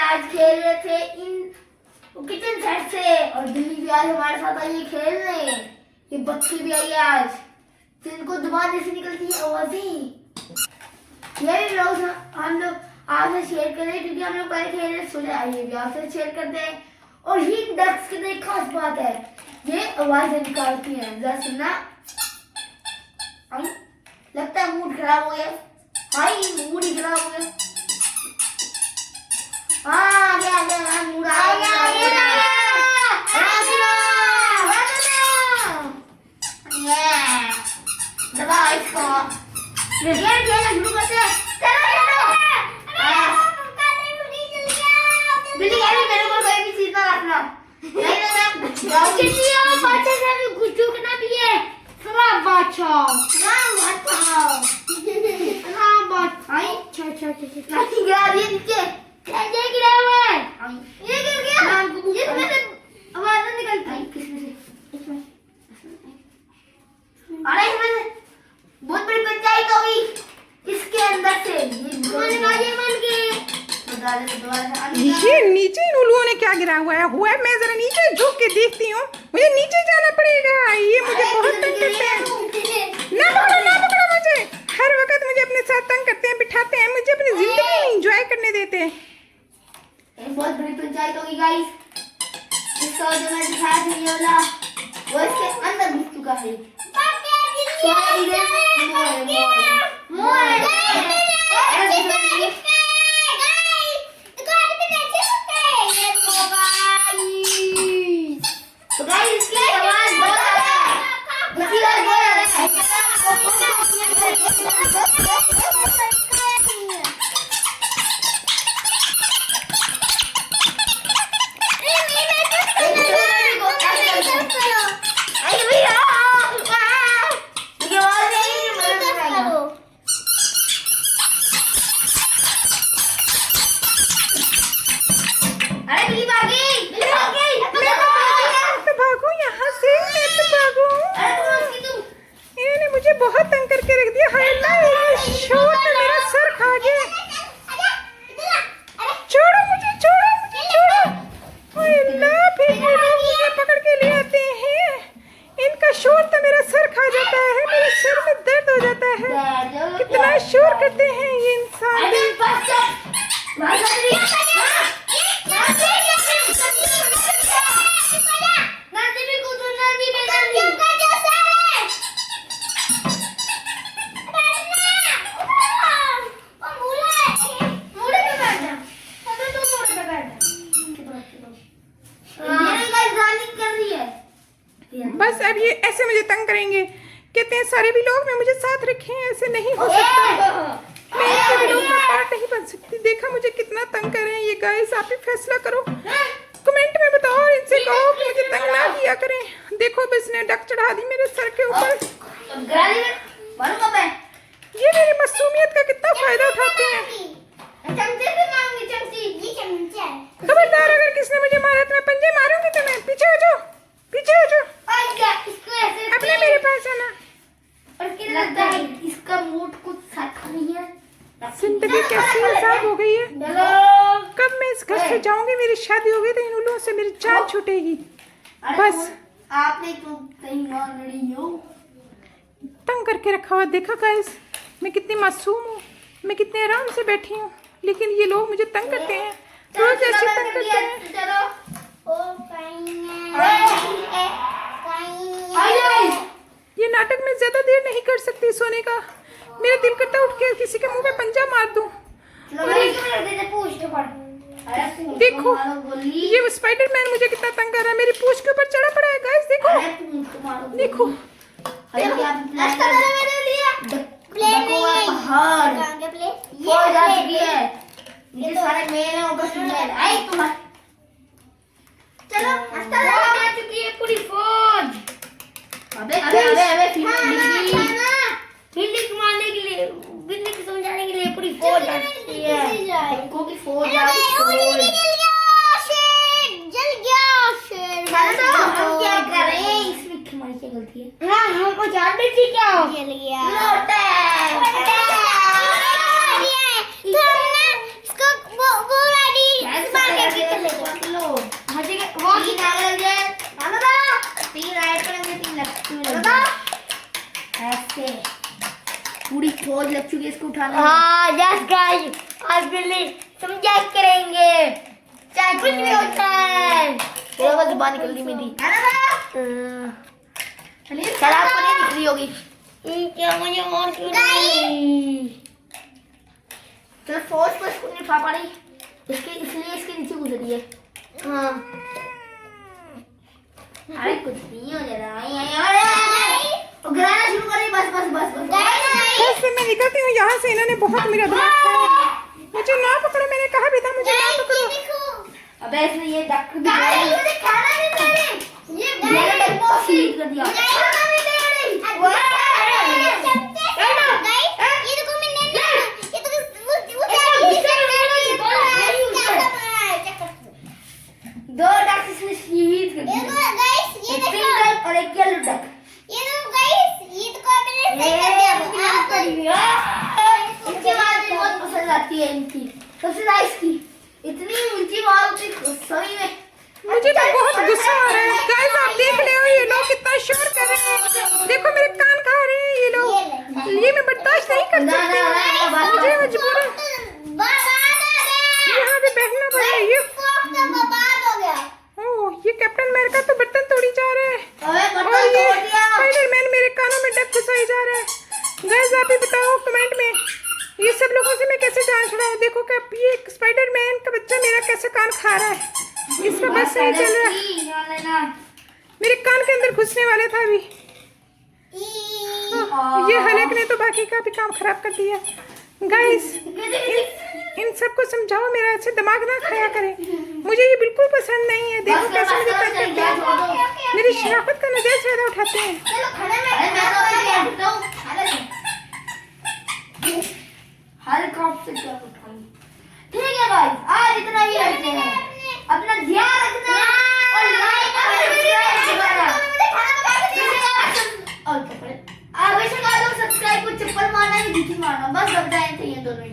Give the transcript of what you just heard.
आज खेल रहे थे इन किचन सेट से और दिल्ली भी आज हमारे साथ आई है खेलने। ये बच्चे भी आई है आज, तो इनको दरवाजे से निकलती है आवाजें। ये लोग हम लोग आपसे शेयर कर रहे हैं क्योंकि हम लोग पहले खेल रहे सोचे आइए भी आपसे शेयर करते हैं। और ये डक्स की एक खास बात है, ये आवाजें निकालती हैं। जरा सुनना, लगता है मूड खराब हो गया। हाई मूड ही खराब हो गया। हाँ गया मूड आ गया। दबा इसको। शुरू करते हैं। बिल्ली मेरे को कोई भी चीज ना रखना। बहुत बड़ी पंचायत होगी इसके अंदर से। ये नीचे इन उल्लुओं ने क्या गिरा हुआ है? मैं जरा नीचे झुक के देखती हूँ। मुझे नीचे जाना पड़ेगा। ये मुझे बहुत तंग करते हैं। ना पकड़ो मुझे। हर वक्त मुझे अपने साथ तंग करते हैं, बिठाते हैं, मुझे अपनी जिंदगी एंजॉय करने देते हैं। बहुत बड़ी पंचायत होगी गाइस। इसका जो मैं दिखाया था ये वाला, वो इसके अंदर घुस चुका है। बहुत तंग करके रख दिया। हाय अल्लाह, ये शोर में मेरा सर खा गया। छोड़ो मुझे। हाय अल्लाह, फिर ये लोग मुझे पकड़ के ले आते हैं। इनका शोर तो मेरा सर खा जाता है, मेरे सर में दर्द हो जाता है। कितना शोर करते हैं ये इंसान। बस अब ये ऐसे मुझे तंग करेंगे। कहते हैं सारे भी लोग में मुझे साथ रखें, ऐसे नहीं हो सकता। मैं इनके वीडियो का पार्ट नहीं बन सकती। देखा मुझे कितना तंग कर रहे हैं ये गाइस। आप ही फैसला करो, कमेंट में बताओ और इनसे कहो कि मुझे तंग ना किया करें। देखो बस ने डक चढ़ा दी मेरे सर के ऊपर। ये मेरी मासूमियत का कितना फायदा उठाते हैं। खबरदार, अगर किसने मुझे मारा तो मैं पंजे मारूंगी तुम्हें। पीछे हो जाओ। अपने मेरे पास आना। लगता है इसका मूड कुछ साथ नहीं है। जिंदगी कैसी हिसाब हो गई है। कब मैं इस घर से जाऊंगी, मेरी शादी होगी तो इन उल्लुओं से मेरी जान छूटेगी। बस आपने तो कहीं और लड़ी हो। तंग करके रखा हुआ। देखा गाइस, मैं कितनी मासूम हूँ, मैं कितने आराम से बैठी हूँ, लेकिन ये लोग मुझे तंग करते हैं। रोज ऐसे तंग करते हैं। ये नाटक में ज्यादा देर नहीं कर सकती सोने का। मेरा दिल करता उठ के किसी के मुंह में पंजा मार दूं। देखो ये स्पाइडरमैन मुझे कितना तंग कर रहा है, मेरी पूंछ के ऊपर चढ़ा पड़ा है गाइस। देखो देखो। सारे मेल हैं, चलो चुकी है पूरी फौज। अबे बिल्ली को मारने के लिए, बिल्ली को समझाने के लिए पूरी फौज आती है। की फौज जल गया शेर। हम क्या करें, इसमें हमारी क्या गलती है? हाँ हमको जानते थी क्या जल गया। बहुत लग चुकी है इसको उठाने में। हाँ यस गाइस आज बिल्ली समझा करेंगे चाहे कुछ भी होता है। मेरे को जुबान निकल रही मेरी। चलिए सर आपको नहीं दिख रही होगी। क्या मुझे और क्यों नहीं चलो फोर्स पर इसको नहीं पा पा रही इसके इसलिए इसके नीचे गुजरी है। हाँ अरे कुछ नहीं हो रहा है तो गिराना शुरू करें। बस बस बस बस बस फिर मैं निकलती हूँ यहाँ से। इन्होंने बहुत मेरा दिमाग खाया। मुझे ना पकड़ो, मैंने कहा भी था मुझे ना पकड़ो। अबे इसने ये डक भी खाना नहीं दे रही। ये डक को सीट कर दिया। दो डक इसने शहीद कर दिया। एक पिंक डक और एक येलो डक। इसकी आवाज मुझे बहुत पसंद आती है इनकी सबसे नाइस की। इतनी ऊंची आवाज होती है सही में। मुझे तो बहुत गुस्सा आ रहा है। गाइस आप देख ले हो ये लोग कितना शोर कर रहे हैं। देखो मेरे कान खा रहे हैं ये लोग। ये मैं बर्दाश्त नहीं कर सकती। मुझे मजबूरन यहाँ पे बैठना पड़ा। ये ओह ये कैप्टन अमेरिका तो बटन तोड़ी जा रहा है और ये स्पाइडरमैन मेरे कानों में डक घुसाई जा रहा है। गाइस आप ही बताओ कमेंट में ये सब लोगों से मैं कैसे जान छुड़ाऊं। देखो कि ये स्पाइडरमैन का बच्चा मेरा कैसे कान खा रहा है। इसका बस नहीं चल रहा। मेरे कान के अंदर घुसने वाले था अभी। ये हलक ने तो बाकी का भी काम खराब कर दिया। गाइस इन सबको समझाओ मेरा ऐसे दिमाग ना खाया करें। मुझे ये बिल्कुल पसंद नहीं है। देखो कैसे मुझे करते हैं। मेरी शराफत का नजर ज्यादा उठाते हैं। हर क्रॉप से क्या उठाऊंगी। ठीक है गाइस आज इतना ही रखते हैं। अपना ध्यान रखना और लाइक और सब्सक्राइब करना। और वैसे सब्सक्राइब को चप्पल मारना ही मारना बस दब जाए चाहिए दोनों ही।